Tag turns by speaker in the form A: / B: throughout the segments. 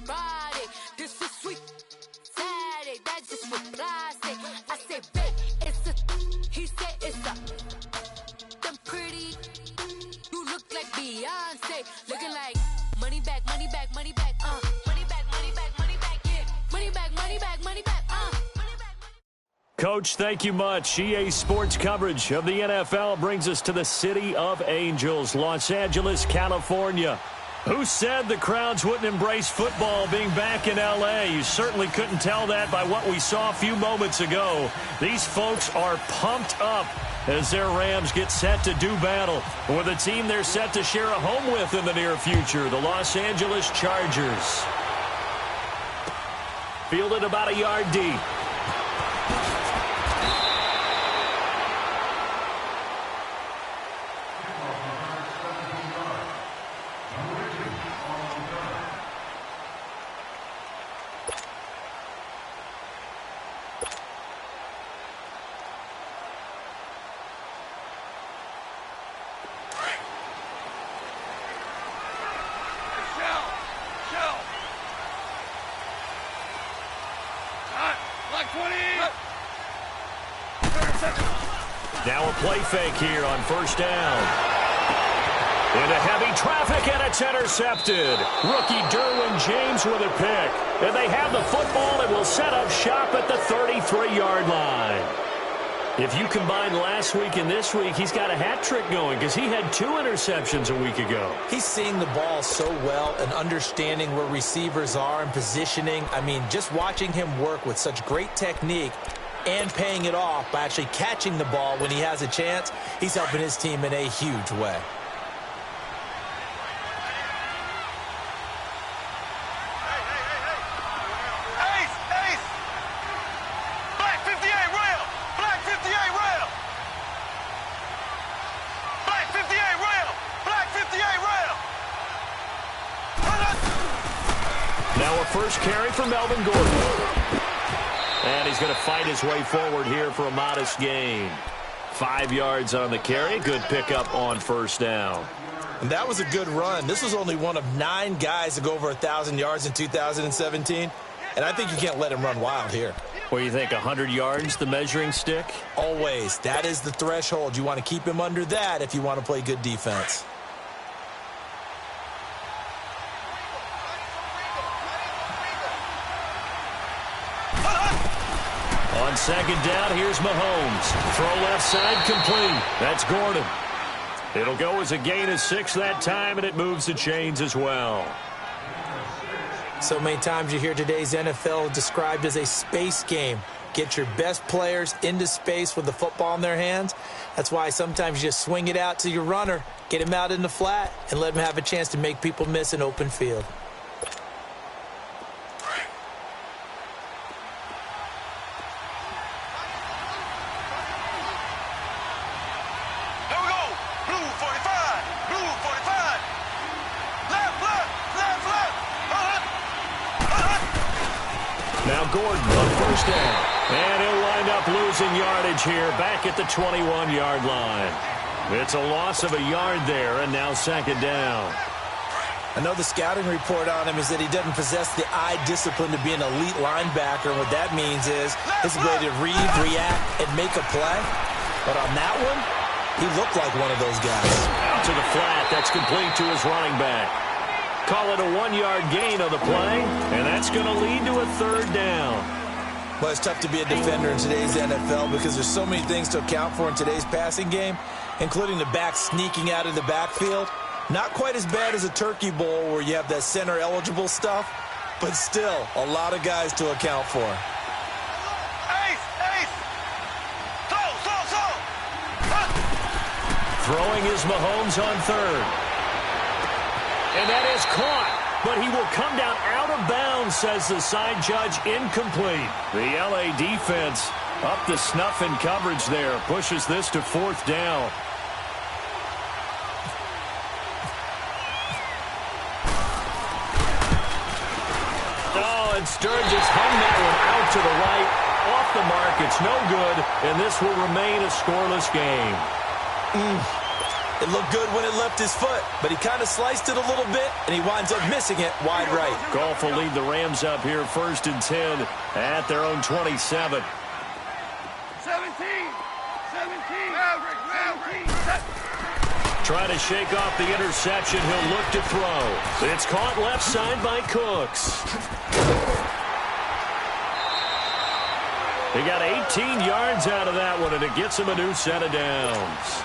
A: Friday. This is sweet Saturday. That's just what I say. I say, babe, it's a. He said it's a. Them pretty. You look like Beyonce. Looking like money back, money back, money back. Money back, money back, money back. Yeah. Money back, money back, money back.
B: Coach, thank you much. EA Sports coverage of the NFL brings us to the City of Angels, Los Angeles, California. Who said the crowds wouldn't embrace football being back in L.A.? You certainly couldn't tell that by what we saw a few moments ago. These folks are pumped up as their Rams get set to do battle with a team they're set to share a home with in the near future, the Los Angeles Chargers. Fielded about a yard deep. Now a play fake here on first down. Into heavy traffic, and it's intercepted. Rookie Derwin James with a pick. And they have the football and will set up shop at the 33-yard line. If you combine last week and this week, he's got a hat trick going because he had 2 interceptions a week ago.
C: He's seeing the ball so well and understanding where receivers are and positioning. I mean, just watching him work with such great technique and paying it off by actually catching the ball when he has a chance, he's helping his team in a huge way.
B: Now a first carry for Melvin Gordon. And he's going to fight his way forward here for a modest gain. 5 yards on the carry. Good pickup on first down.
C: And that was a good run. This was only one of 9 guys to go over 1,000 yards in 2017. And I think you can't let him run wild here.
B: What do you think, 100 yards, the measuring stick?
C: Always. That is the threshold. You want to keep him under that if you want to play good defense.
B: On second down, here's Mahomes. Throw left side, complete. That's Gordon. It'll go as a gain of 6 that time, and it moves the chains as well.
C: So many times you hear today's NFL described as a space game. Get your best players into space with the football in their hands. That's why sometimes you just swing it out to your runner, get him out in the flat, and let him have a chance to make people miss an open field.
B: Now Gordon on first down. And he'll wind up losing yardage here back at the 21-yard line. It's a loss of a yard there, and now second down.
C: I know the scouting report on him is that he doesn't possess the eye discipline to be an elite linebacker. And what that means is his ability to read, react, and make a play. But on that one, he looked like one of those guys.
B: Out to the flat. That's complete to his running back. Call it a 1-yard gain on the play, and that's going to lead to a third down.
C: Well, it's tough to be a defender in today's NFL because there's so many things to account for in today's passing game, including the back sneaking out of the backfield. Not quite as bad as a turkey bowl where you have that center-eligible stuff, but still a lot of guys to account for.
B: Throwing is Mahomes on third. And that is caught, but he will come down out of bounds, says the side judge, incomplete. The LA defense up to snuff in coverage there, pushes this to fourth down. Oh, and Sturgis hung that one out to the right, off the mark. It's no good, and this will remain a scoreless game.
C: It looked good when it left his foot, but he kind of sliced it a little bit, and he winds up missing it wide right.
B: Goff will lead the Rams up here 1st and 10 at their own 27.
D: 17.
B: Trying to shake off the interception. He'll look to throw. It's caught left side by Cooks. He got 18 yards out of that one, and it gets him a new set of downs.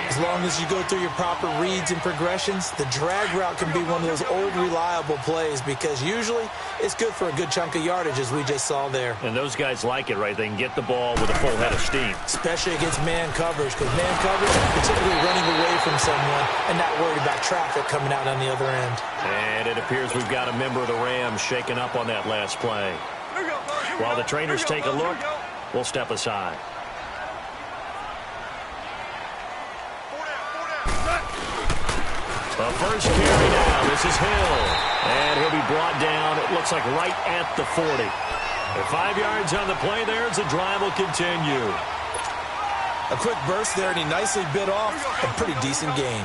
C: As long as you go through your proper reads and progressions, the drag route can be one of those old reliable plays because usually it's good for a good chunk of yardage, as we just saw there.
B: And those guys like it, right? They can get the ball with a full head of steam.
C: Especially against man coverage, because man coverage, particularly running away from someone and not worried about traffic coming out on the other end.
B: And it appears we've got a member of the Rams shaking up on that last play. While the trainers take a look, we'll step aside. The first carry now. This is Hill. And he'll be brought down, it looks like right at the 40. And 5 yards on the play there as the drive will continue.
C: A quick burst there, and he nicely bit off a pretty decent gain.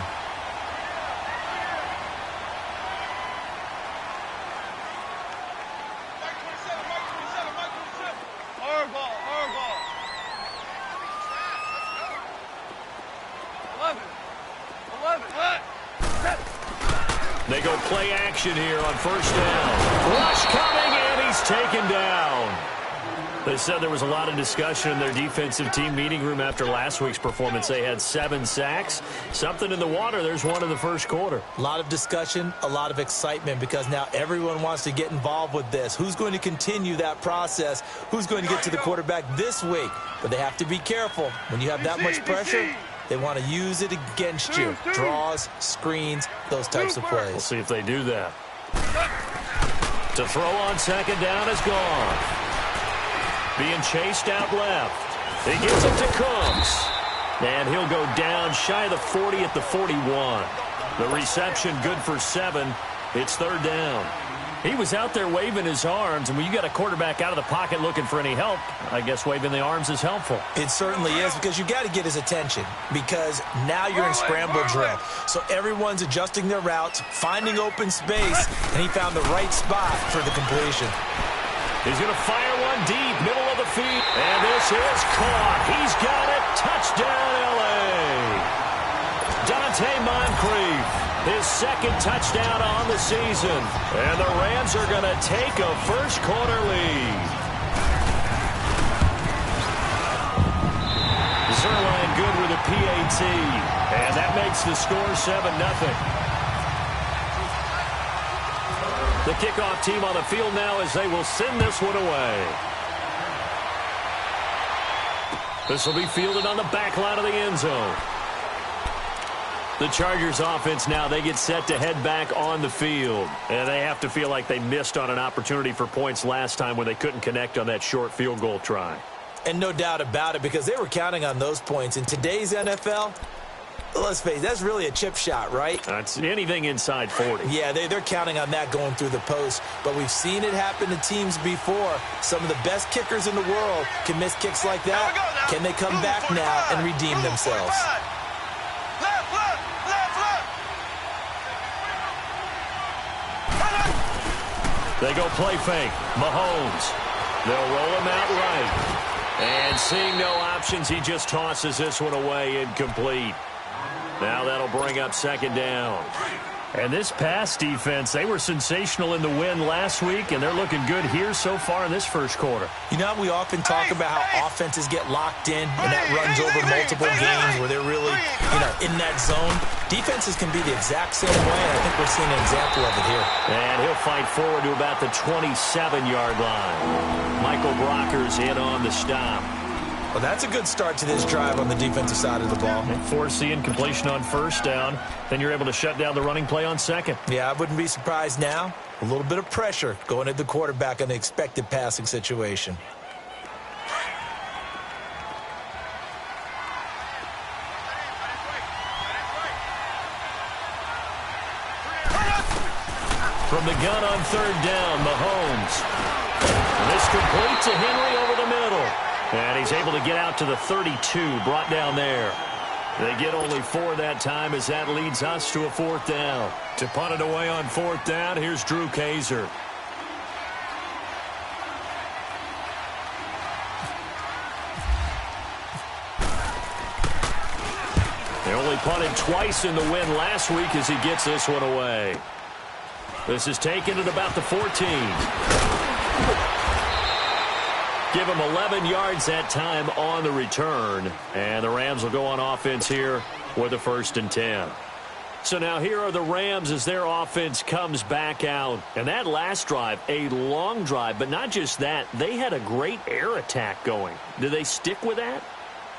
B: They go play action here on 1st down. Rush coming, and he's taken down. They said there was a lot of discussion in their defensive team meeting room after last week's performance. They had 7 sacks. Something in the water. There's one in the first quarter.
C: A lot of discussion, a lot of excitement, because now everyone wants to get involved with this. Who's going to continue that process? Who's going to get to the quarterback this week? But they have to be careful. When you have that much pressure, they want to use it against you. Draws, screens, those types of plays.
B: We'll see if they do that. To throw on 2nd down is gone. Being chased out left. He gets it to Cooks. And he'll go down shy of the 40 at the 41. The reception good for 7. It's 3rd down. He was out there waving his arms, and when you got a quarterback out of the pocket looking for any help, I guess waving the arms is helpful.
C: It certainly is, because you got to get his attention, because now you're in scramble drill. So everyone's adjusting their routes, finding open space, and he found the right spot for the completion.
B: He's going to fire one deep, middle of the feet, and this is caught. He's got it. Touchdown, L.A. Dante Moncrief, his 2nd touchdown on the season. And the Rams are going to take a first-quarter lead. Zerline good with a PAT, and that makes the score 7-0. The kickoff team on the field now as they will send this one away. This will be fielded on the back line of the end zone. The Chargers offense now, they get set to head back on the field. And they have to feel like they missed on an opportunity for points last time when they couldn't connect on that short field goal try.
C: And no doubt about it, because they were counting on those points. In today's NFL, let's face it, that's really a chip shot, right?
B: That's anything inside 40.
C: Yeah, they're counting on that going through the post. But we've seen it happen to teams before. Some of the best kickers in the world can miss kicks like that. Can they come back now and redeem themselves?
B: They go play fake. Mahomes. They'll roll him out right. And seeing no options, he just tosses this one away, incomplete. Now that'll bring up 2nd down. And this pass defense, they were sensational in the win last week, and they're looking good here so far in this first quarter.
C: You know, we often talk about how offenses get locked in, and that runs over multiple games where they're really, in that zone. Defenses can be the exact same way, and I think we're seeing an example of it here.
B: And he'll fight forward to about the 27-yard line. Michael Brocker's in on the stop.
C: Well, that's a good start to this drive on the defensive side of the ball.
B: And force the incompletion on 1st down. Then you're able to shut down the running play on 2nd.
C: Yeah, I wouldn't be surprised now. A little bit of pressure going at the quarterback in the expected passing situation.
B: From the gun on 3rd down, Mahomes. This complete to Henry over the middle. And he's able to get out to the 32, brought down there. They get only 4 that time as that leads us to a 4th down. To punt it away on 4th down, here's Drew Kaiser. They only punted twice in the win last week as he gets this one away. This is taken at about the 14. Give him 11 yards that time on the return. And the Rams will go on offense here with a 1st and 10. So now here are the Rams as their offense comes back out. And that last drive, a long drive, but not just that. They had a great air attack going. Do they stick with that?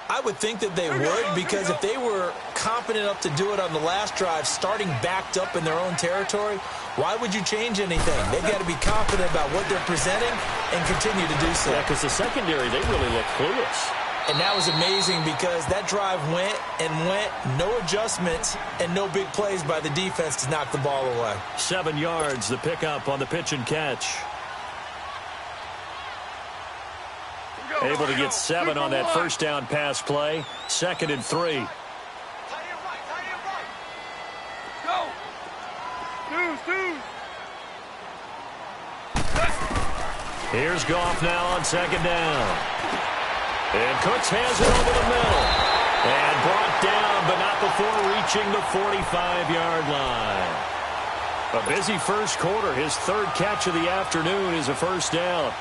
C: I would think that they would, because if they were confident enough to do it on the last drive, starting backed up in their own territory, why would you change anything? They've got to be confident about what they're presenting and continue to do so.
B: Yeah, because the secondary, they really look clueless.
C: And that was amazing because that drive went and went, no adjustments and no big plays by the defense to knock the ball away.
B: 7 yards, the pickup on the pitch and catch. Able to get 7 on that 1st down pass play. 2nd and 3.
D: Go. Deuce.
B: Here's Goff now on 2nd down. And Cooks has it over the middle. And brought down, but not before reaching the 45-yard line. A busy first quarter. His 3rd catch of the afternoon is a 1st down.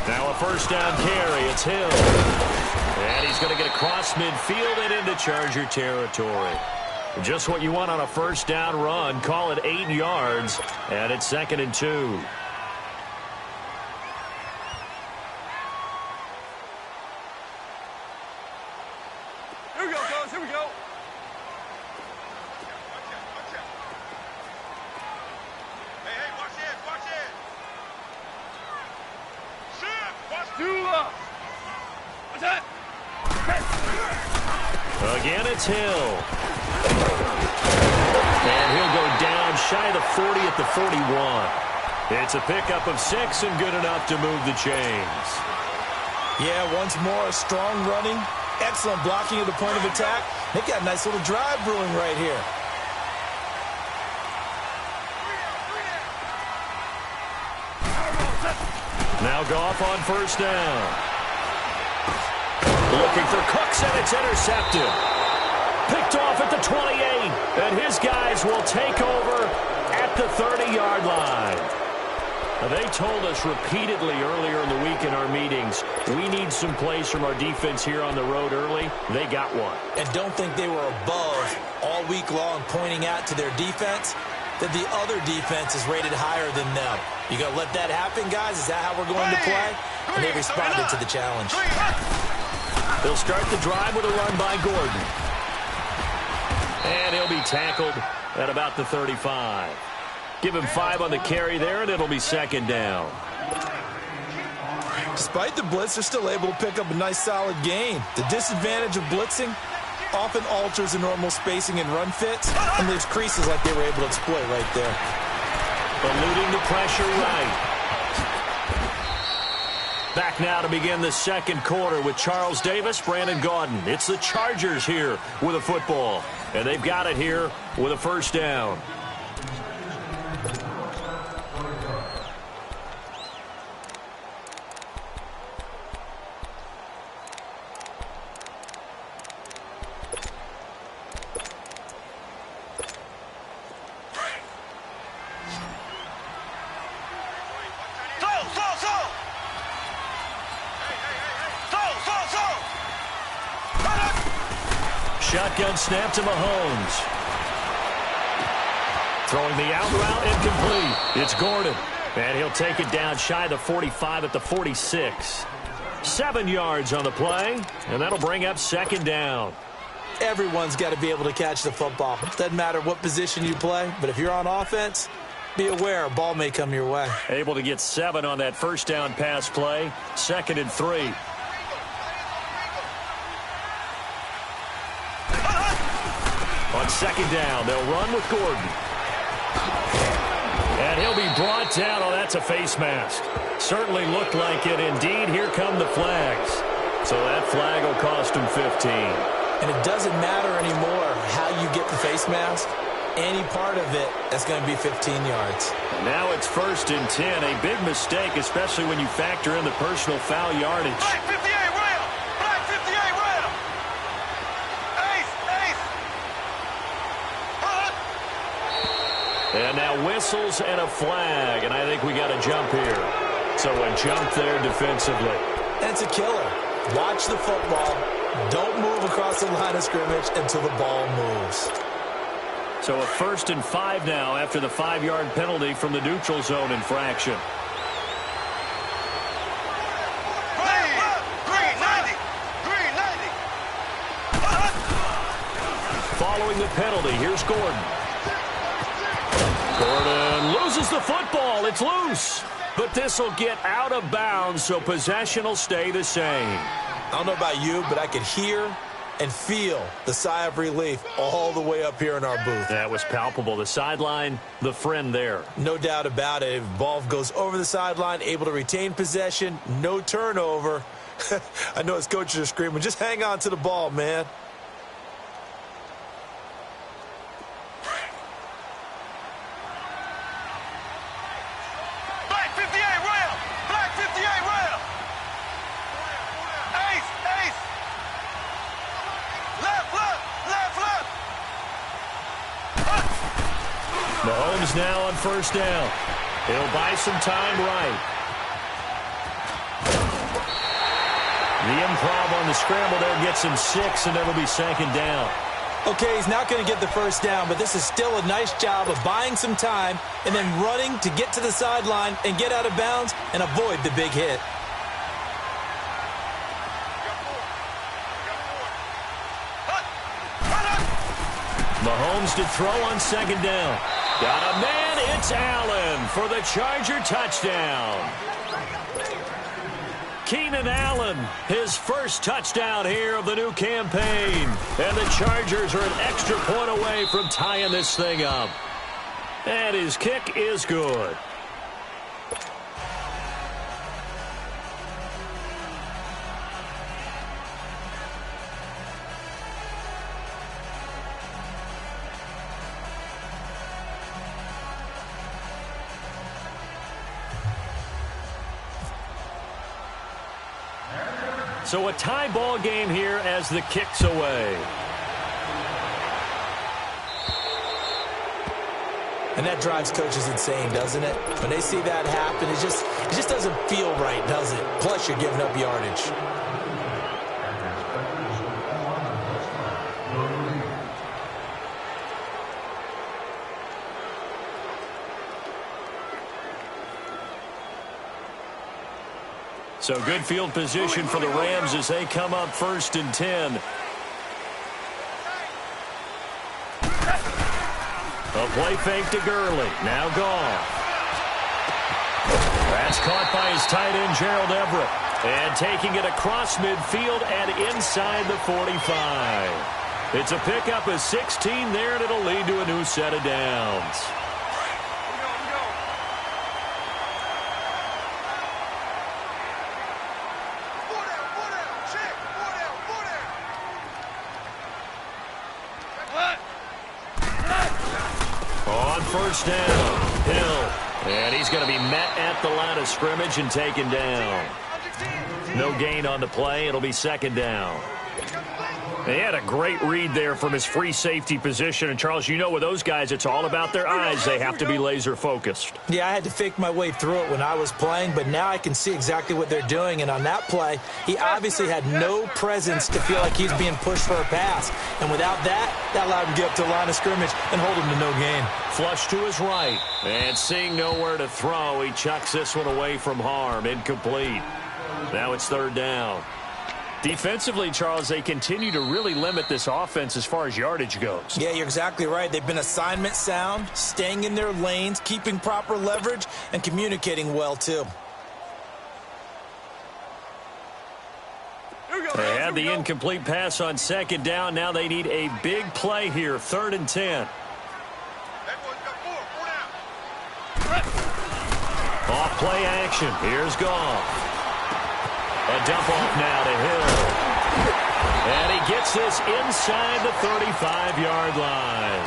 B: Now a 1st down carry. It's Hill. And he's going to get across midfield and into Charger territory. Just what you want on a 1st down run. Call it 8 yards. And it's 2nd and 2.
D: Here we go, guys. Here we go. Hey, watch it. Dula. What's that?
B: Again, it's Hill. And he'll go down shy of the 40 at the 41. It's a pickup of 6 and good enough to move the chains.
C: Yeah, once more, strong running, excellent blocking at the point of attack. They've got a nice little drive brewing right here.
B: Now Goff on 1st down. Looking for Cooks, and it's intercepted. Picked off at the 28, and his guys will take over at the 30-yard line. Now, they told us repeatedly earlier in the week in our meetings, we need some plays from our defense here on the road early. They got one.
C: And don't think they were above all week long pointing out to their defense that the other defense is rated higher than them. You going to let that happen, guys? Is that how we're going to play? And they responded to the challenge.
B: They'll start the drive with a run by Gordon. And he'll be tackled at about the 35. Give him 5 on the carry there, and it'll be 2nd down.
C: Despite the blitz, they're still able to pick up a nice, solid gain. The disadvantage of blitzing often alters the normal spacing and run fits and leaves creases like they were able to exploit right there.
B: Eluding the pressure right. Back now to begin the 2nd quarter with Charles Davis, Brandon Gaudin. It's the Chargers here with a football, and they've got it here with a 1st down. Shotgun snap to Mahomes. Throwing the out route incomplete. It's Gordon. And he'll take it down shy of the 45 at the 46. 7 yards on the play. And that'll bring up 2nd down.
C: Everyone's got to be able to catch the football. Doesn't matter what position you play, but if you're on offense, be aware a ball may come your way.
B: Able to get 7 on that first down pass play. 2nd and 3. On 2nd down, they'll run with Gordon. And he'll be brought down. Oh, that's a face mask. Certainly looked like it. Indeed, here come the flags. So that flag will cost him 15.
C: And it doesn't matter anymore how you get the face mask. Any part of it, that's going to be 15 yards.
B: Now it's 1st and 10. A big mistake, especially when you factor in the personal foul yardage.
D: Black 58 rail! Black 58 rail! Ace! Ace!
B: And now whistles and a flag, and I think we got a jump here. So a jump there defensively.
C: That's a killer. Watch the football. Don't move across the line of scrimmage until the ball moves.
B: So a 1st and 5 now after the 5-yard penalty from the neutral zone infraction.
D: Green 90! Green 90!
B: Following the penalty, here's Gordon. Gordon loses the football. It's loose. But this will get out of bounds, so possession will stay the same.
C: I don't know about you, but I could hear and feel the sigh of relief all the way up here in our booth.
B: That was palpable. The sideline, the friend there.
C: No doubt about it. If the ball goes over the sideline, able to retain possession, no turnover. I know his coaches are screaming, just hang on to the ball, man.
D: Black 58 rail! Black 58 rail! Ace! Ace! Left, left, left, left!
B: Mahomes now on 1st down. He'll buy some time right. The improv on the scramble there gets him 6, and it'll be 2nd down.
C: Okay, he's not going to get the 1st down, but this is still a nice job of buying some time and then running to get to the sideline and get out of bounds and avoid the big hit.
B: Mahomes to throw on 2nd down. Got a man, it's Allen for the Charger touchdown. Keenan Allen, his first touchdown here of the new campaign. And the Chargers are an extra point away from tying this thing up. And his kick is good. So a tie ball game here as the kick's away.
C: And that drives coaches insane, doesn't it? When they see that happen, it just doesn't feel right, does it? Plus, you're giving up yardage.
B: So good field position for the Rams as they come up 1st and 10. A play fake to Gurley. Now Goff. That's caught by his tight end, Gerald Everett. And taking it across midfield and inside the 45. It's a pickup of 16 there, and it'll lead to a new set of downs. On 1st down, Hill. And he's going to be met at the line of scrimmage and taken down. No gain on the play. It'll be 2nd down. They had a great read there from his free safety position. And, Charles, you know with those guys, it's all about their eyes. They have to be laser-focused.
C: Yeah, I had to fake my way through it when I was playing, but now I can see exactly what they're doing. And on that play, he obviously had no presence to feel like he's being pushed for a pass. And without that, that allowed him to get up to the line of scrimmage and hold him to no gain.
B: Flush to his right. And seeing nowhere to throw, he chucks this one away from harm. Incomplete. Now it's 3rd down. Defensively, Charles, they continue to really limit this offense as far as yardage goes.
C: Yeah, you're exactly right. They've been assignment sound, staying in their lanes, keeping proper leverage, and communicating well, too.
B: They had the incomplete pass on second down. Now they need a big play here, 3rd and 10. Off play action. Here's Goff. A dump off now to Hill. And he gets this inside the 35-yard line.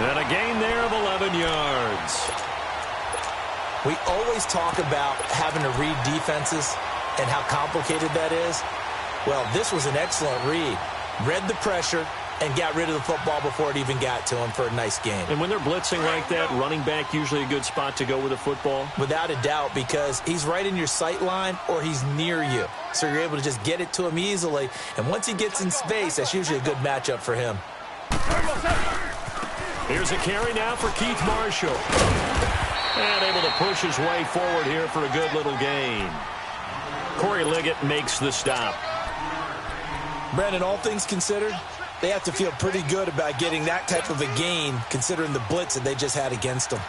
B: And a gain there of 11 yards.
C: We always talk about having to read defenses and how complicated that is. Well, this was an excellent read. Read the pressure and got rid of the football before it even got to him for a nice gain.
B: And when they're blitzing like that, running back usually a good spot to go with a football?
C: Without a doubt, because he's right in your sight line or he's near you. So you're able to just get it to him easily. And once he gets in space, that's usually a good matchup for him.
B: Here's a carry now for Keith Marshall. And able to push his way forward here for a good little gain. Corey Liggett makes the stop.
C: Brandon, all things considered, they have to feel pretty good about getting that type of a gain considering the blitz that they just had against them.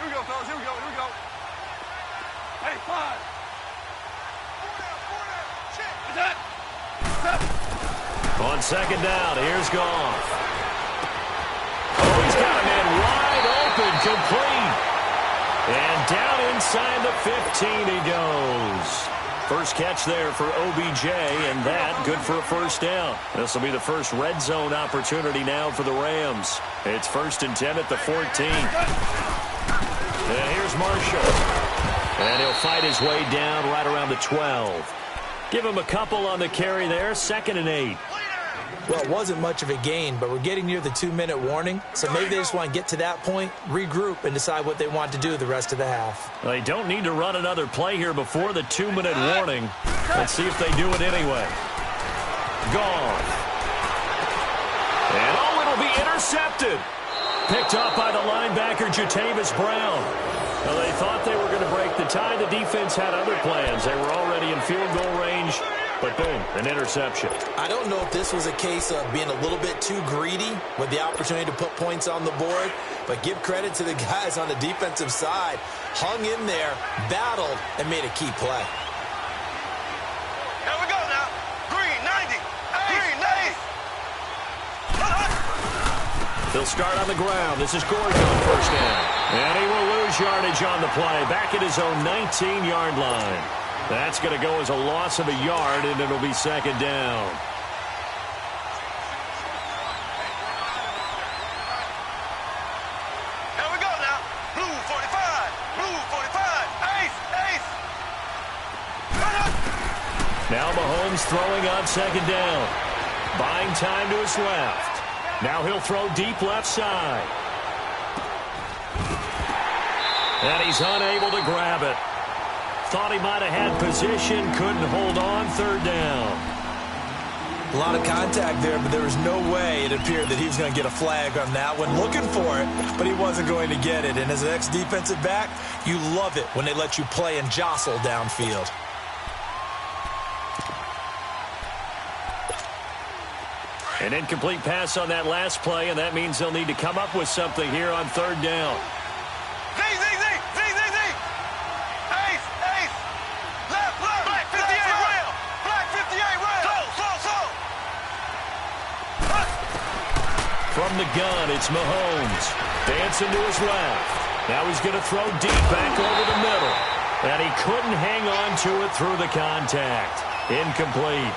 D: Here we go, fellas. Here we go. Here we go. Hey, 5.
B: On second down, here's Goff. Oh, he's got a man wide open, complete. And down inside the 15 he goes. First catch there for OBJ, and that good for a first down. This will be the first red zone opportunity now for the Rams. It's 1st and 10 at the 14. And here's Marshall. And he'll fight his way down right around the 12. Give him a couple on the carry there, 2nd and 8.
C: Well, it wasn't much of a gain, but we're getting near the 2-minute warning, so maybe they just want to get to that point, regroup, and decide what they want to do the rest of the half.
B: They don't need to run another play here before the 2-minute warning. Let's see if they do it anyway. Gone. And oh, it'll be intercepted. Picked up by the linebacker, Jatavis Brown. Well, they thought they were going to break the tie. The defense had other plans. They were already in field goal range. But boom, an interception.
C: I don't know if this was a case of being a little bit too greedy with the opportunity to put points on the board, but give credit to the guys on the defensive side. Hung in there, battled, and made a key play.
D: Here we go now. Green, 90. Green, 90.
B: They'll start on the ground. This is Gordon on first down. And he will lose yardage on the play. Back at his own 19-yard line. That's going to go as a loss of a yard, and it'll be 2nd down.
D: Here we go now. Blue 45. Blue 45. Ace. Ace.
B: Now Mahomes throwing on 2nd down. Buying time to his left. Now he'll throw deep left side. And he's unable to grab it. Thought he might have had position, couldn't hold on, 3rd down.
C: A lot of contact there, but there was no way it appeared that he was going to get a flag on that one. Looking for it, but he wasn't going to get it. And as an ex-defensive back, you love it when they let you play and jostle downfield.
B: An incomplete pass on that last play, and that means they'll need to come up with something here on 3rd down. From the gun, it's Mahomes. Dancing to his left. Now he's going to throw deep back over the middle. And he couldn't hang on to it through the contact. Incomplete.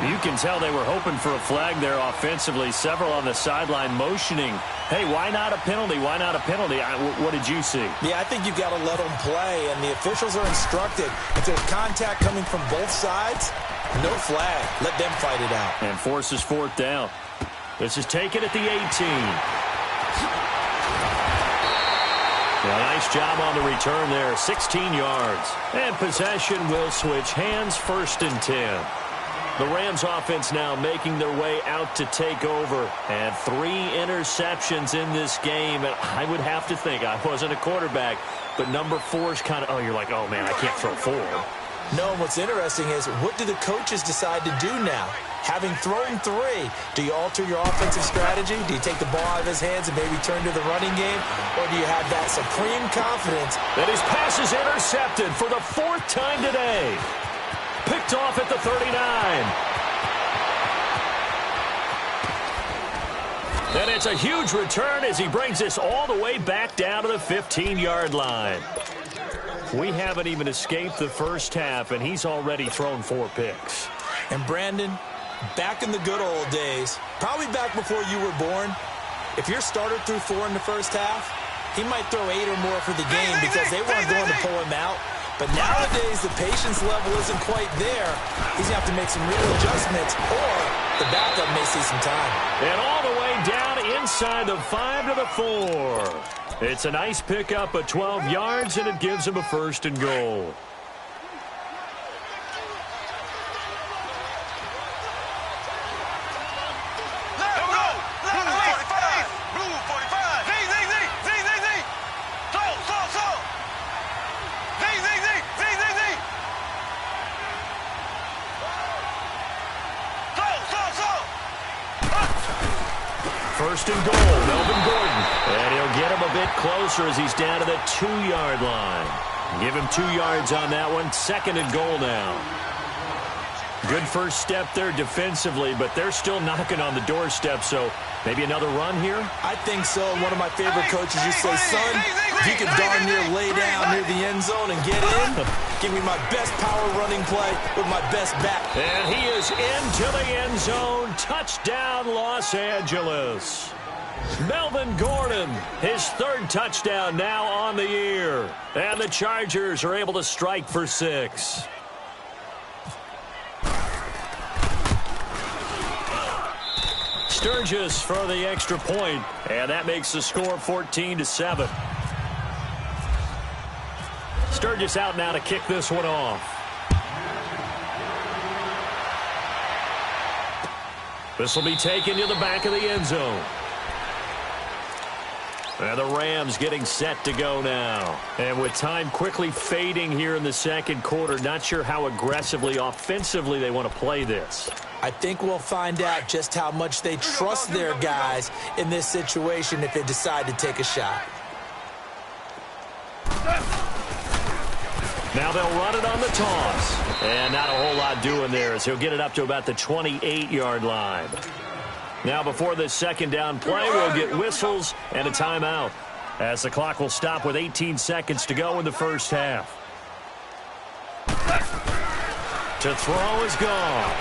B: You can tell they were hoping for a flag there offensively. Several on the sideline motioning. Hey, why not a penalty? Why not a penalty? What did you see?
C: Yeah, I think you've got to let them play, and the officials are instructed. If there's contact coming from both sides, no flag. Let them fight it out.
B: And forces 4th down. This is taken at the 18. Well, nice job on the return there. 16 yards. And possession will switch hands, 1st and 10. The Rams offense now making their way out to take over. And 3 interceptions in this game. And I would have to think, I wasn't a quarterback, but number 4 is kind of, you're like, oh, man, I can't throw 4.
C: No, and what's interesting is, what do the coaches decide to do now? Having thrown 3, do you alter your offensive strategy? Do you take the ball out of his hands and maybe turn to the running game? Or do you have that supreme confidence
B: that his pass is intercepted for the 4th time today? Picked off at the 39. And it's a huge return as he brings this all the way back down to the 15-yard line. We haven't even escaped the first half, and he's already thrown 4 picks.
C: And Brandon, back in the good old days, probably back before you were born, if your starter threw 4 in the first half, he might throw 8 or more for the game because they weren't going to pull him out. But nowadays, the patience level isn't quite there. He's going to have to make some real adjustments, or the backup may see some time.
B: And all the way down inside the 5 to the 4. It's a nice pickup of 12 yards, and it gives him a 1st and goal. First and goal, Melvin Gordon. And he'll get him a bit closer as he's down to the 2-yard line. Give him 2 yards on that one. 2nd and goal now. Good first step there defensively, but they're still knocking on the doorstep, so maybe another run here?
C: I think so. One of my favorite coaches used to say, son, if you can darn near lay down near the end zone and get in, give me my best power running play with my best back.
B: And he is into the end zone. Touchdown, Los Angeles. Melvin Gordon, his 3rd touchdown now on the year. And the Chargers are able to strike for 6. Sturgis for the extra point, and that makes the score 14-7. Sturgis out now to kick this one off. This will be taken to the back of the end zone. And the Rams getting set to go now. And with time quickly fading here in the 2nd quarter, not sure how aggressively, offensively they want to play this.
C: I think we'll find out just how much they trust their guys in this situation if they decide to take a shot.
B: Now they'll run it on the toss. And not a whole lot doing there as he'll get it up to about the 28-yard line. Now before this 2nd down play, we'll get whistles and a timeout as the clock will stop with 18 seconds to go in the first half. To throw is gone.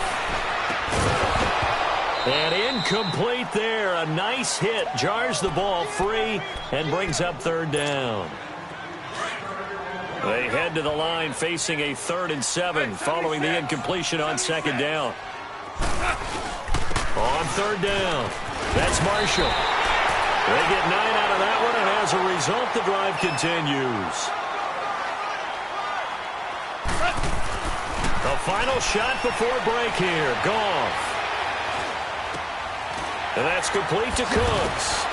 B: And incomplete there. A nice hit. Jars the ball free and brings up 3rd down. They head to the line facing a 3rd and 7 following the incompletion on 2nd down. On 3rd down, that's Marshall. They get 9 out of that one, and as a result, the drive continues. The final shot before break here. Goff. And that's complete to Cooks.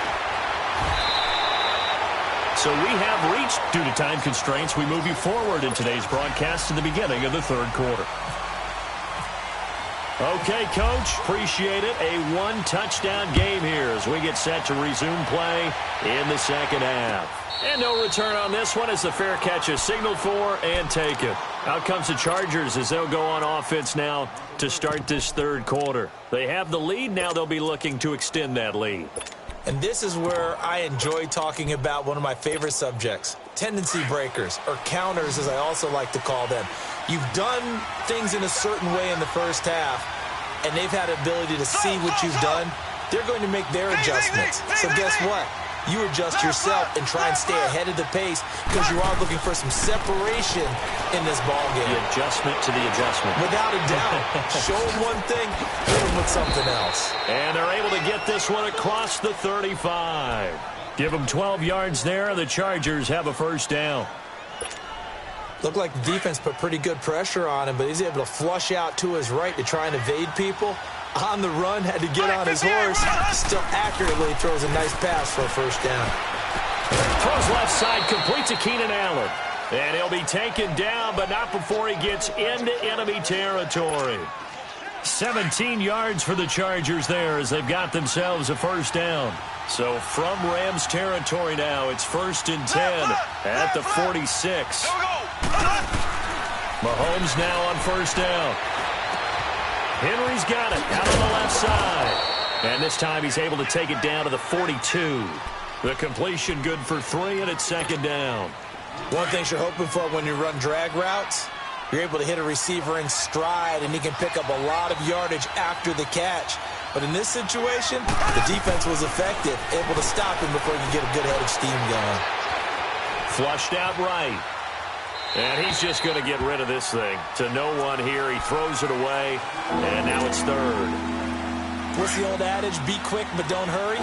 B: So we have reached, due to time constraints, we move you forward in today's broadcast to the beginning of the 3rd quarter. Okay, Coach, appreciate it. A 1-touchdown game here as we get set to resume play in the 2nd half. And no return on this one as the fair catch is signaled for and taken. Out comes the Chargers as they'll go on offense now to start this 3rd quarter. They have the lead. Now they'll be looking to extend that lead.
C: And this is where I enjoy talking about one of my favorite subjects, tendency breakers, or counters as I also like to call them. You've done things in a certain way in the first half, and they've had the ability to see what you've done. They're going to make their adjustments. So guess what? You adjust yourself and try and stay ahead of the pace because you are looking for some separation in this ballgame.
B: The adjustment to the adjustment.
C: Without a doubt. Show them one thing, hit them with something else.
B: And they're able to get this one across the 35. Give them 12 yards there. The Chargers have a 1st down.
C: Looked like the defense put pretty good pressure on him, but he's able to flush out to his right to try and evade people. On the run, had to get on his horse. Still accurately throws a nice pass for a first down.
B: Throws left side, complete to Keenan Allen. And he'll be taken down, but not before he gets into enemy territory. 17 yards for the Chargers there as they've got themselves a first down. So from Rams territory now, it's 1st and 10 at the 46. Mahomes now on first down. Henry's got it out on the left side. And this time he's able to take it down to the 42. The completion good for 3, and it's 2nd down.
C: One thing you're hoping for when you run drag routes, you're able to hit a receiver in stride, and he can pick up a lot of yardage after the catch. But in this situation, the defense was effective, able to stop him before he could get a good head of steam going.
B: Flushed out right. And he's just going to get rid of this thing. To no one here. He throws it away, and now it's 3rd.
C: What's the old adage? Be quick, but don't hurry?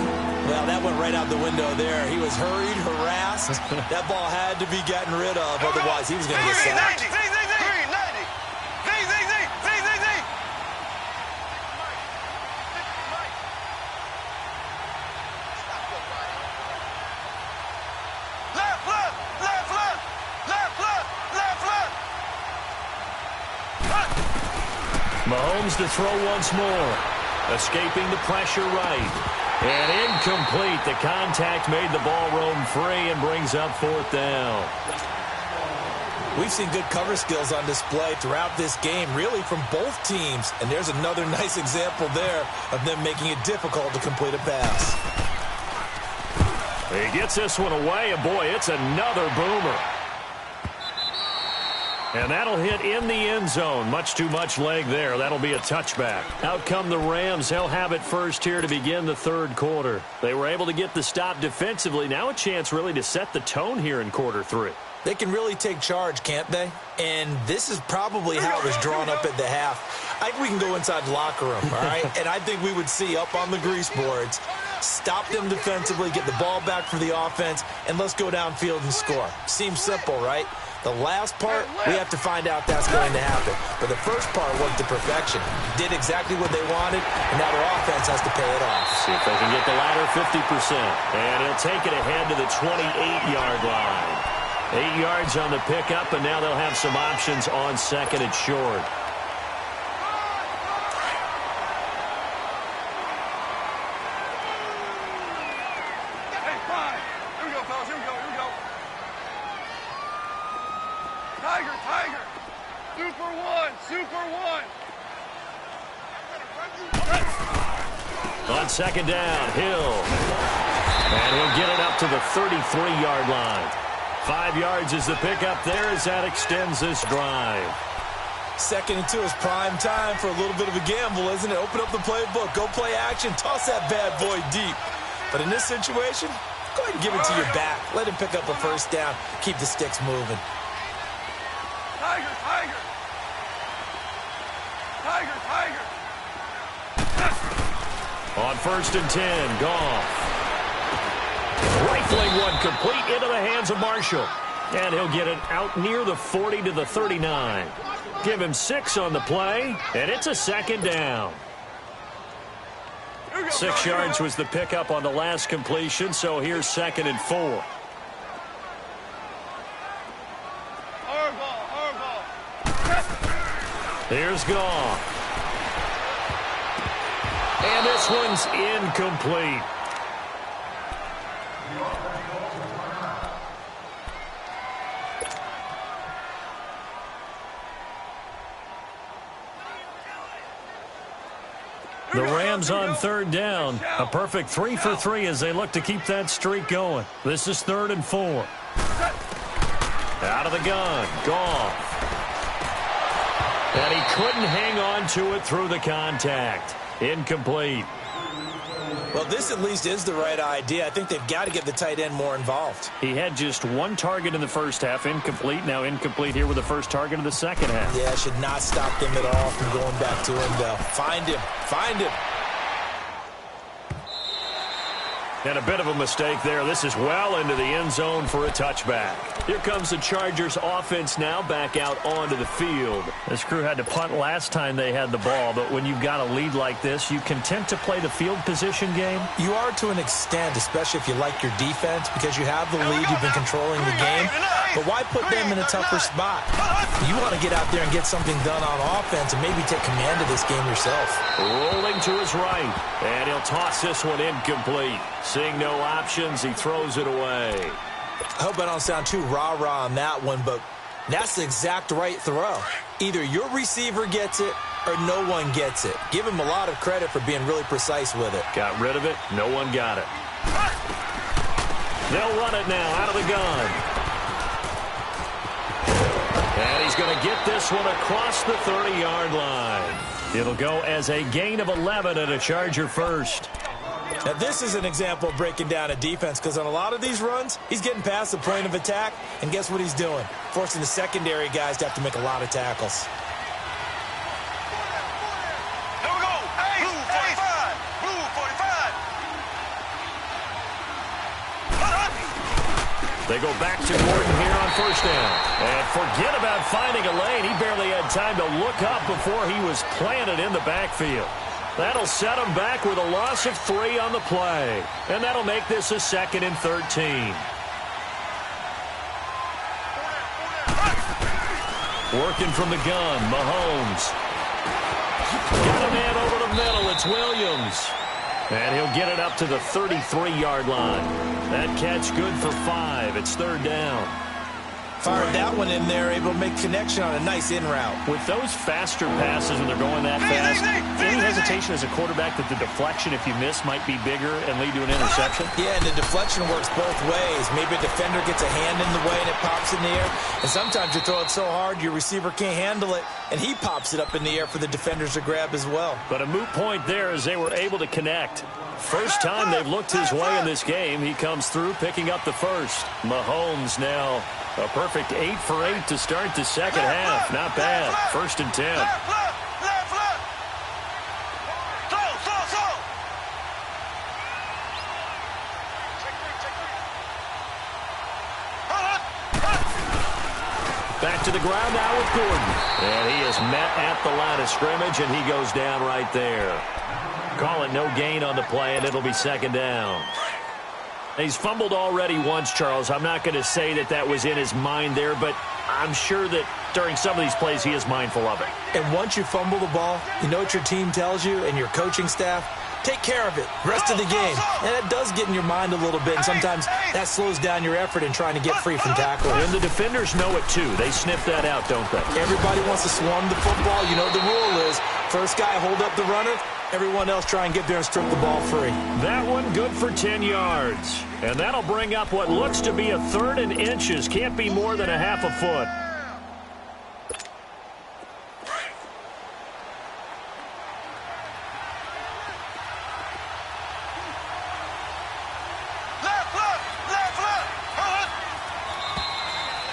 C: Well, that went right out the window there. He was hurried, harassed. That ball had to be gotten rid of, otherwise he was going to get sacked.
B: Mahomes to throw once more. Escaping the pressure right. And incomplete. The contact made the ball roam free and brings up 4th down.
C: We've seen good cover skills on display throughout this game, really from both teams. And there's another nice example there of them making it difficult to complete a pass.
B: He gets this one away, and boy, it's another boomer. And that'll hit in the end zone. Much too much leg there. That'll be a touchback. Out come the Rams. They'll have it first here to begin the 3rd quarter. They were able to get the stop defensively. Now a chance really to set the tone here in quarter 3.
C: They can really take charge, can't they? And this is probably how it was drawn up at the half. I think we can go inside the locker room, all right? And I think we would see up on the grease boards, stop them defensively, get the ball back for the offense, and let's go downfield and score. Seems simple, right? The last part, we have to find out that's going to happen. But the first part worked to perfection. Did exactly what they wanted, and now their offense has to pay it off.
B: See if they can get the latter 50%. And he'll take it ahead to the 28-yard line. 8 yards on the pickup, and now they'll have some options on 2nd and short.
D: Hey, fine. Here we go, fellas. Here we go. Here we go. Tiger, Tiger. Super one. Super one.
B: On 2nd down, Hill. And he'll get it up to the 33-yard line. 5 yards is the pickup there as that extends this drive.
C: 2nd and 2 is prime time for a little bit of a gamble, isn't it? Open up the playbook, go play action, toss that bad boy deep. But in this situation, go ahead and give it to your back. Let him pick up a first down, keep the sticks moving.
D: Tiger, Tiger. Tiger, Tiger.
B: On 1st and 10, Goff. Rifling one complete into the hands of Marshall. And he'll get it out near the 40 to the 39. Give him 6 on the play, and it's a 2nd down. 6 yards was the pickup on the last completion, so here's 2nd and 4. Here's Goff. And this one's incomplete. The Rams on 3rd down. A perfect 3 for 3 as they look to keep that streak going. This is 3rd and 4. Out of the gun. Goff. And he couldn't hang on to it through the contact. Incomplete.
C: Well, this at least is the right idea. I think they've got to get the tight end more involved.
B: He had just 1 target in the first half. Incomplete. Now incomplete here with the first target of the second half.
C: Yeah, should not stop them at all from going back to him, though. Find him. Find him.
B: And a bit of a mistake there. This is well into the end zone for a touchback. Here comes the Chargers offense now back out onto the field. This crew had to punt last time they had the ball, but when you've got a lead like this, you content to play the field position game?
C: You are to an extent, especially if you like your defense, because you have the lead, you've been controlling the game. But why put them in a tougher spot? You want to get out there and get something done on offense and maybe take command of this game yourself.
B: Rolling to his right, and he'll toss this one incomplete. Seeing no options, he throws it away.
C: I hope I don't sound too rah-rah on that one, but that's the exact right throw. Either your receiver gets it or no one gets it. Give him a lot of credit for being really precise with it.
B: Got rid of it. No one got it. They'll run it now out of the gun. And he's going to get this one across the 30-yard line. It'll go as a gain of 11 and a Charger first.
C: Now, this is an example of breaking down a defense, because on a lot of these runs, he's getting past the point of attack, and guess what he's doing? Forcing the secondary guys to have to make a lot of tackles.
D: Here we go. Blue 45. Blue 45.
B: They go back to Gordon here on first down. And forget about finding a lane. He barely had time to look up before he was planted in the backfield. That'll set him back with a loss of 3 on the play. And that'll make this a 2nd and 13. Working from the gun, Mahomes. Got a man over the middle. It's Williams. And he'll get it up to the 33-yard line. That catch good for 5. It's 3rd down.
C: Fired that one in there, able to make connection on a nice in route.
B: With those faster passes when they're going that fast, any hesitation as a quarterback that the deflection, if you miss, might be bigger and lead to an interception?
C: Yeah, and the deflection works both ways. Maybe a defender gets a hand in the way and it pops in the air. And sometimes you throw it so hard your receiver can't handle it, and he pops it up in the air for the defenders to grab as well.
B: But a moot point there as they were able to connect. First time they've looked his way in this game. He comes through picking up the first. Mahomes now a perfect 8 for 8 to start the second half. Not bad. 1st and 10.
D: Left. Slow.
B: Back to the ground now with Gordon. And he is met at the line of scrimmage, and he goes down right there. Call it no gain on the play, and it'll be 2nd down. He's fumbled already once, Charles. I'm not going to say that that was in his mind there, but I'm sure that during some of these plays he is mindful of it.
C: And once you fumble the ball, you know what your team tells you and your coaching staff? Take care of it rest of the game. And it does get in your mind a little bit, and sometimes that slows down your effort in trying to get free from tackling.
B: And the defenders know it, too. They sniff that out, don't they?
C: Everybody wants to swarm the football. You know what the rule is. First guy, hold up the runner. Everyone else try and get there and strip the ball free.
B: That one good for 10 yards. And that'll bring up what looks to be a 3rd and inches. Can't be more than a half a foot.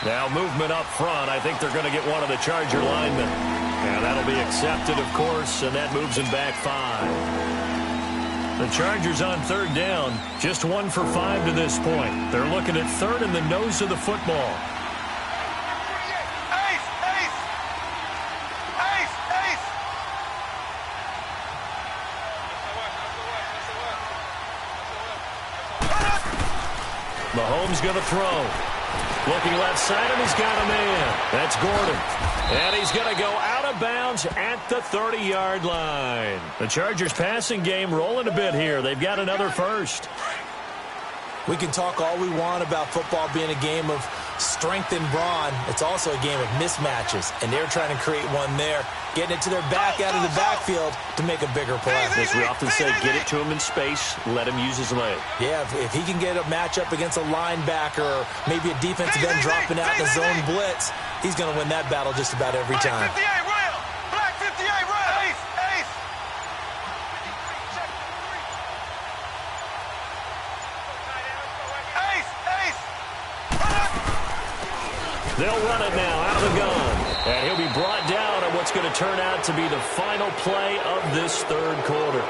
B: Now movement up front. I think they're going to get one of the Charger linemen. And that'll be accepted, of course, and that moves him back 5. The Chargers on 3rd down, just 1 for 5 to this point. They're looking at 3rd and the nose of the football. Mahomes going to throw. Looking left side, and he's got a man. That's Gordon. And he's going to go out of bounds at the 30-yard line. The Chargers passing game rolling a bit here. They've got another first.
C: We can talk all we want about football being a game of strength and brawn. It's also a game of mismatches, and they're trying to create one there, getting it to their back out of the backfield to make a bigger play.
B: As we often say, get it to him in space, let him use his leg.
C: Yeah, if he can get a matchup against a linebacker or maybe a defensive end dropping out in the zone blitz, he's going to win that battle just about every time.
D: Black 58 round. Ace.
B: They'll run it now out of the gun. And he'll be brought down on what's going to turn out to be the final play of this 3rd quarter.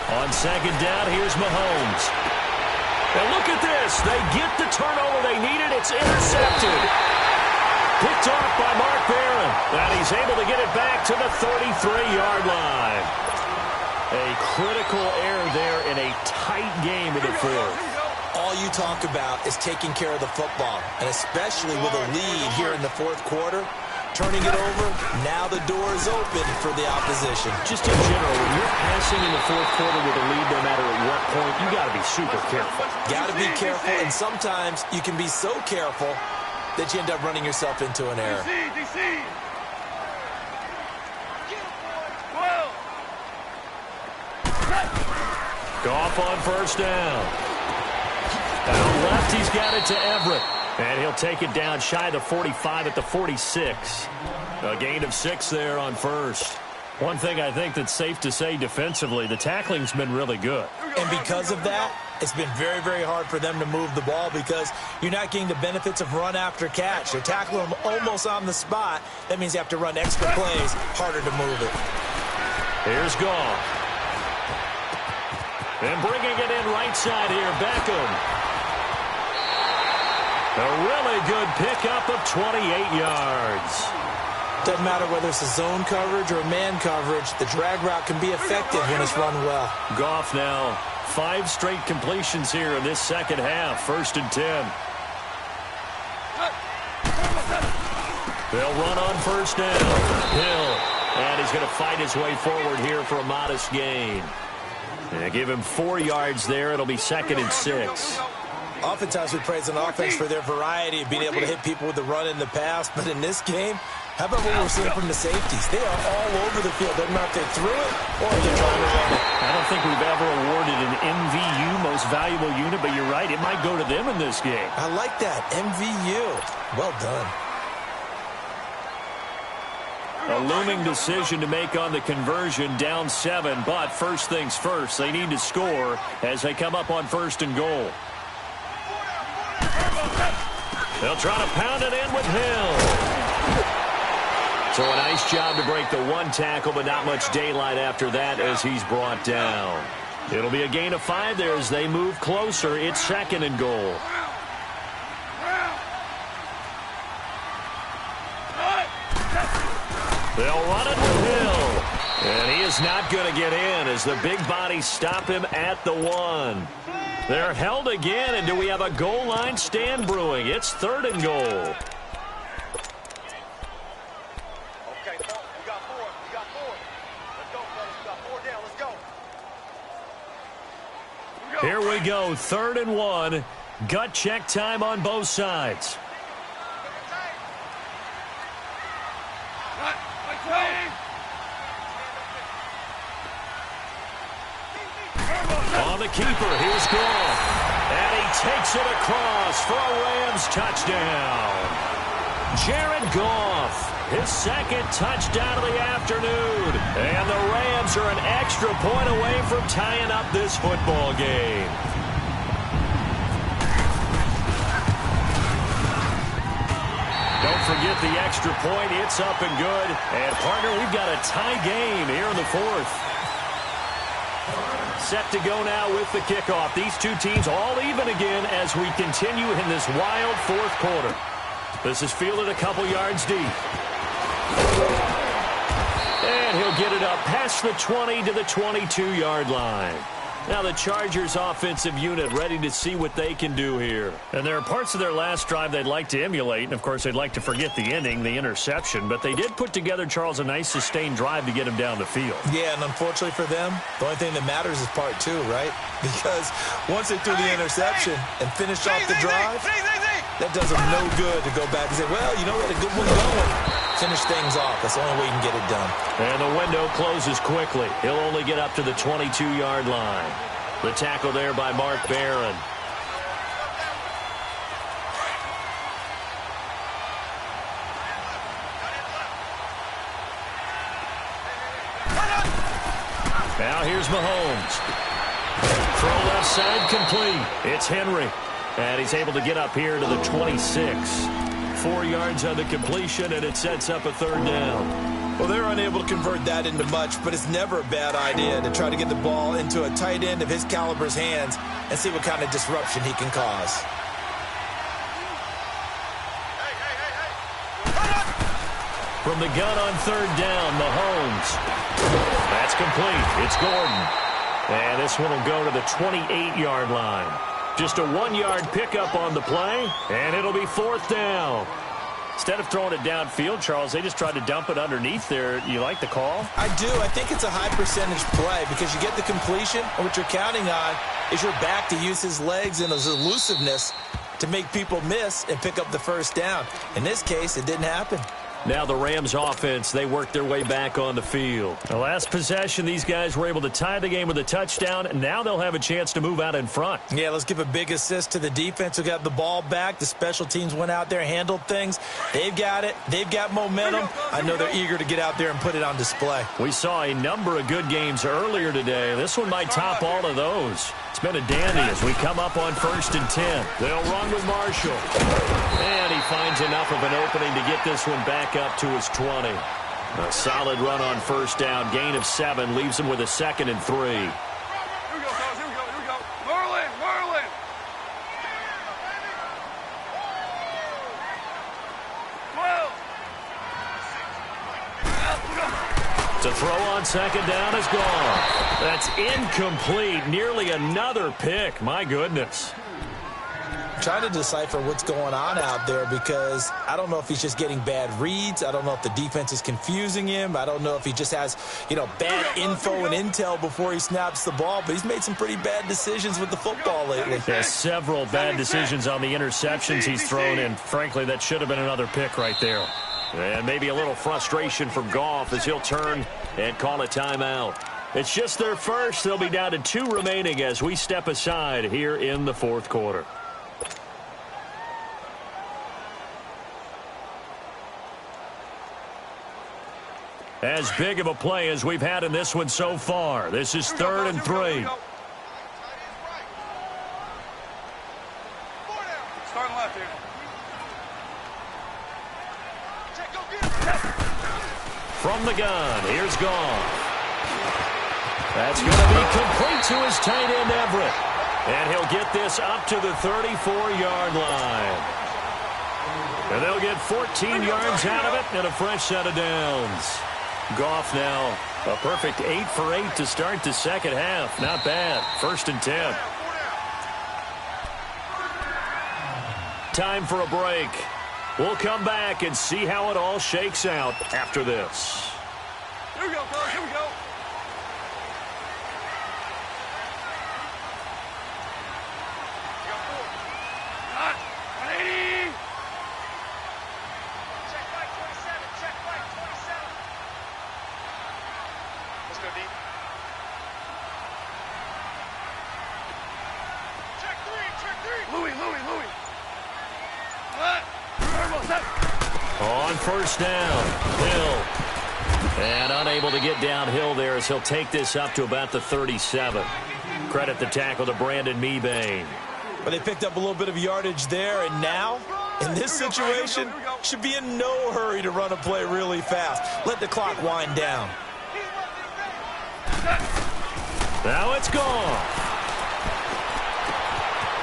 B: On second down, here's Mahomes. And look at this. They get the turnover they needed. It's intercepted. Picked off by Mark Barron. And he's able to get it back to the 33-yard line. A critical error there in a tight game in the fourth.
C: All you talk about is taking care of the football, and especially with a lead here in the fourth quarter. Turning it over, now the door is open for the opposition.
B: Just in general, when you're passing in the fourth quarter with a lead, no matter at what point, you got to be super careful.
C: Got to be careful, and sometimes you can be so careful that you end up running yourself into an error.
D: DC.
B: Goff on first down. Down left, he's got it to Everett. And he'll take it down shy of the 45 at the 46. A gain of 6 there on first. One thing I think that's safe to say defensively, the tackling's been really good.
C: And because of that, it's been very, very hard for them to move the ball because you're not getting the benefits of run after catch. They're tackling them almost on the spot. That means you have to run extra plays, harder to move it.
B: Here's Goff. And bringing it in right side here, Beckham. A really good pickup of 28 yards.
C: Doesn't matter whether it's a zone coverage or a man coverage, the drag route can be effective when it's run well.
B: Goff now 5 straight completions here in this second half. 1st and 10. They'll run on first down. Hill. And he's going to fight his way forward here for a modest gain. And give him 4 yards there. It'll be 2nd and 6.
C: Oftentimes we praise an offense for their variety of being able to hit people with the run in the pass. But in this game, how about what we're seeing from the safeties? They are all over the field. Doesn't matter if they threw it or if they're trying to run it.
B: I don't think we've ever awarded an MVU, most valuable unit, but you're right. It might go to them in this game.
C: I like that. MVU. Well done.
B: A looming decision to make on the conversion, down 7. But first things first, they need to score as they come up on 1st and goal. They'll try to pound it in with Hill. So a nice job to break the 1 tackle, but not much daylight after that as he's brought down. It'll be a gain of 5 there as they move closer. It's 2nd and goal. They'll run it with Hill. And he is not going to get in as the big bodies stop him at the 1. They're held again, and do we have a goal line stand brewing? It's 3rd and goal.
D: Okay, we got 4. Let's go, fellas. We got 4 down. Let's go.
B: Here we go, 3rd and 1. Gut check time on both sides. On the keeper, here's Goff. And he takes it across for a Rams touchdown. Jared Goff, his 2nd touchdown of the afternoon. And the Rams are an extra point away from tying up this football game. Don't forget the extra point. It's up and good. And, partner, we've got a tie game here in the 4th. Set to go now with the kickoff. These two teams all even again as we continue in this wild 4th quarter. This is fielded a couple yards deep. And he'll get it up past the 20 to the 22-yard line. Now the Chargers offensive unit ready to see what they can do here. And there are parts of their last drive they'd like to emulate. And, of course, they'd like to forget the ending, the interception. But they did put together, Charles, a nice sustained drive to get him down the field.
C: Yeah, and unfortunately for them, the only thing that matters is part 2, right? Because once they threw the interception and finished off the drive, that does them no good to go back and say, well, you know what, a good one going. Finish things off. That's the only way you can get it done.
B: And the window closes quickly. He'll only get up to the 22-yard line. The tackle there by Mark Barron. Now here's Mahomes. Throw left side complete. It's Henry. And he's able to get up here to the 26. 4 yards on the completion, and it sets up a 3rd down.
C: Well, they're unable to convert that into much, but it's never a bad idea to try to get the ball into a tight end of his caliber's hands and see what kind of disruption he can cause.
B: From the gun on third down, Mahomes. That's complete. It's Gordon. And this one will go to the 28-yard line. Just a 1-yard pickup on the play, and it'll be fourth down. Instead of throwing it downfield, Charles, they just tried to dump it underneath there. You like the call?
C: I do. I think it's a high-percentage play because you get the completion, and what you're counting on is your back to use his legs and his elusiveness to make people miss and pick up the first down. In this case, it didn't happen.
B: Now the Rams offense, they worked their way back on the field. The last possession, these guys were able to tie the game with a touchdown, and now they'll have a chance to move out in front.
C: Yeah, let's give a big assist to the defense who got the ball back. The special teams went out there, handled things. They've got it. They've got momentum. I know they're eager to get out there and put it on display.
B: We saw a number of good games earlier today. This one might top all of those. It's been a dandy as we come up on 1st and 10. They'll run with Marshall. And he finds enough of an opening to get this one back up to his 20. A solid run on first down. Gain of 7 leaves him with a 2nd and 3.
D: Here we go, fellas. Here we go. Merlin.
B: To throw on second down is gone. That's incomplete. Nearly another pick. My goodness.
C: Trying to decipher what's going on out there because I don't know if he's just getting bad reads. I don't know if the defense is confusing him. I don't know if he just has, bad info and intel before he snaps the ball. But he's made some pretty bad decisions with the football lately.
B: There's several bad decisions on the interceptions he's thrown in. Frankly, that should have been another pick right there. And maybe a little frustration from Goff as he'll turn and call a timeout. It's just their first. They'll be down to 2 remaining as we step aside here in the fourth quarter. As big of a play as we've had in this one so far. This is 3rd and 3.
D: Starting left here.
B: From the gun, here's Goff. That's going to be complete to his tight end, Everett. And he'll get this up to the 34-yard line. And they'll get 14 yards out of it and a fresh set of downs. Goff now a perfect 8 for 8 to start the second half. Not bad. 1st and 10. Time for a break. We'll come back and see how it all shakes out after this.
D: Here we go, fellas. Here we go. Hot. 180.
E: Check right 27. Check right 27. Let's go deep. Check 3. Check 3.
D: Louis.
B: On first down, Hill. And unable to get downhill there as he'll take this up to about the 37. Credit the tackle to Brandon Mebane.
C: But they picked up a little bit of yardage there, and now, in this situation, should be in no hurry to run a play really fast. Let the clock wind down.
B: Now it's gone.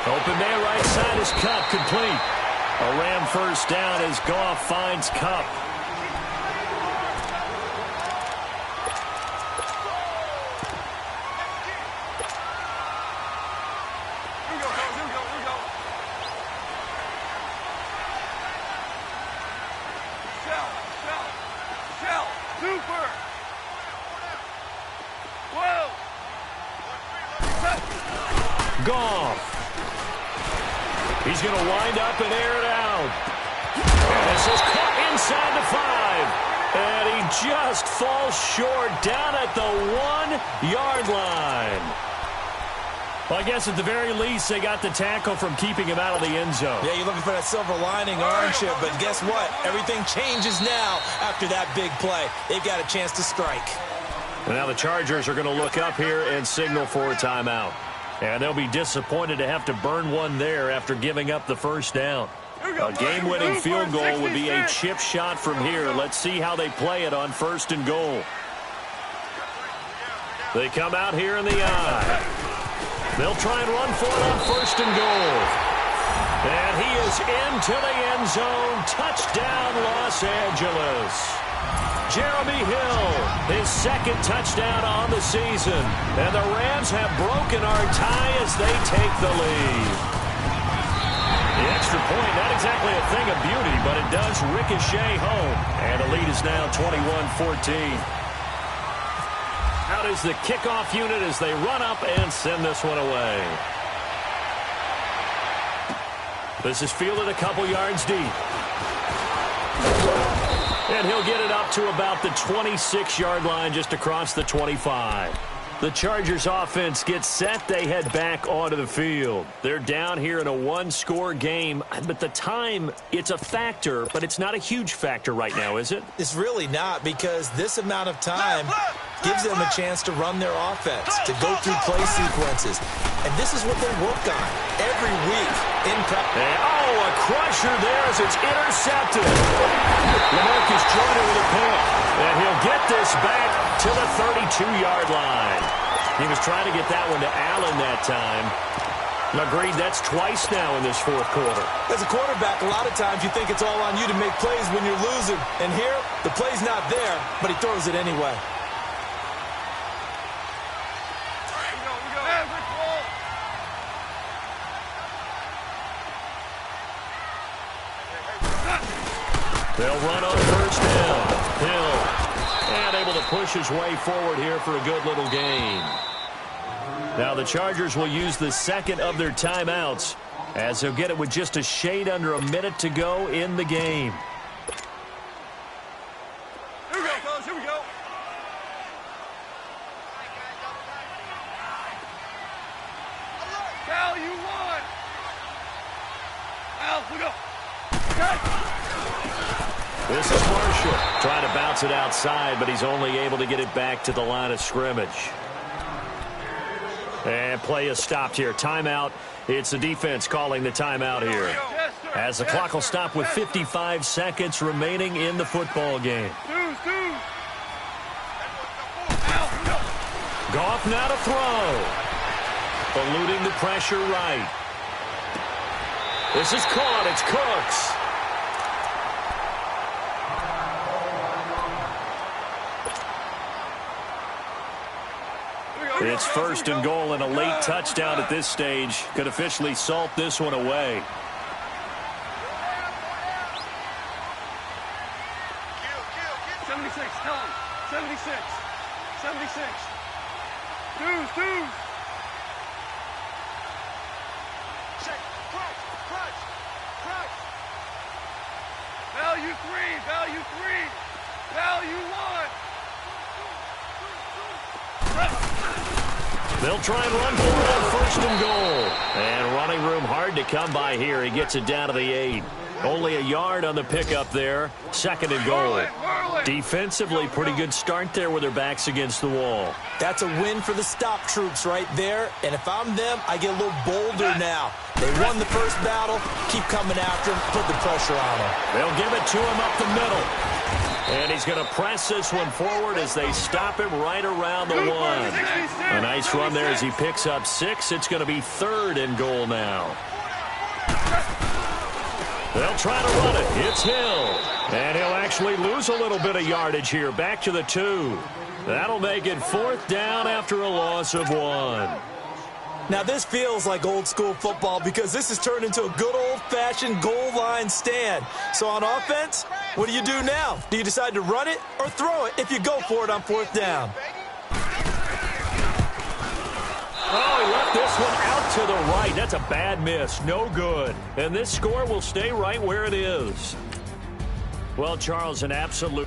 B: Open man right side is Cup, complete. A Ram first down as Goff finds Cup.
D: Shell. Super. Whoa.
B: Goff. He's going to wind up and air it out. And this is caught inside the 5. And he just falls short down at the 1-yard line. Well, I guess at the very least, they got the tackle from keeping him out of the end zone.
C: Yeah, you're looking for that silver lining, aren't you? But guess what? Everything changes now after that big play. They've got a chance to strike.
B: And now the Chargers are going to look up here and signal for a timeout. And they'll be disappointed to have to burn one there after giving up the first down. A game-winning field goal would be a chip shot from here. Let's see how they play it on 1st and goal. They come out here in the eye. They'll try and run for it on 1st and goal. And he is into the end zone. Touchdown, Los Angeles. Jeremy Hill, his 2nd touchdown on the season. And the Rams have broken our tie as they take the lead. The extra point, not exactly a thing of beauty, but it does ricochet home. And the lead is now 21-14. Out is the kickoff unit as they run up and send this one away. This is fielded a couple yards deep. And he'll get it up to about the 26-yard line, just across the 25. The Chargers offense gets set. They head back onto the field. They're down here in a one-score game. But the time, it's a factor, but it's not a huge factor right now, is it?
C: It's really not, because this amount of time gives them a chance to run their offense, to go through play sequences. And this is what they work on every week in practice.
B: Oh, a crusher there as it's intercepted. LaMarcus Joyner with a pick. And he'll get this back to the 32-yard line. He was trying to get that one to Allen that time. Agreed, that's twice now in this 4th quarter.
C: As a quarterback, a lot of times you think it's all on you to make plays when you're losing. And here, the play's not there, but he throws it anyway.
B: They'll run on 1st down. Hill. And able to push his way forward here for a good little gain. Now the Chargers will use the 2nd of their timeouts as they'll get it with just a shade under a minute to go in the game.
E: Here we go, fellas. Here we go. Cal, you won. Al, we go.
B: This is Marshall trying to bounce it outside, but he's only able to get it back to the line of scrimmage. And play is stopped here. Timeout. It's the defense calling the timeout here. As the clock will stop with 55 seconds remaining in the football game. Goff now to throw. Eluding the pressure right. This is caught. It's Cooks. It's 1st and goal, and a late touchdown at this stage could officially salt this one away.
E: Kill. 76, tell him. 76. 76. Deuce. Check. Crutch. Value 3. Value 1.
B: They'll try and run for it on 1st and goal. And running room hard to come by here. He gets it down to the 8. Only a yard on the pickup there. 2nd and goal. Defensively, pretty good start there with their backs against the wall.
C: That's a win for the stop troops right there. And if I'm them, I get a little bolder now. They won the first battle. Keep coming after him. Put the pressure on him.
B: They'll give it to him up the middle. And he's going to press this one forward as they stop him right around the 1. A nice run there as he picks up 6. It's going to be 3rd and goal now. They'll try to run it. It's Hill. And he'll actually lose a little bit of yardage here. Back to the 2. That'll make it 4th down after a loss of 1.
C: Now, this feels like old-school football because this has turned into a good old-fashioned goal line stand. So on offense, what do you do now? Do you decide to run it or throw it if you go for it on 4th down?
B: Oh, he left this one out to the right. That's a bad miss. No good. And this score will stay right where it is. Well, Charles, an absolute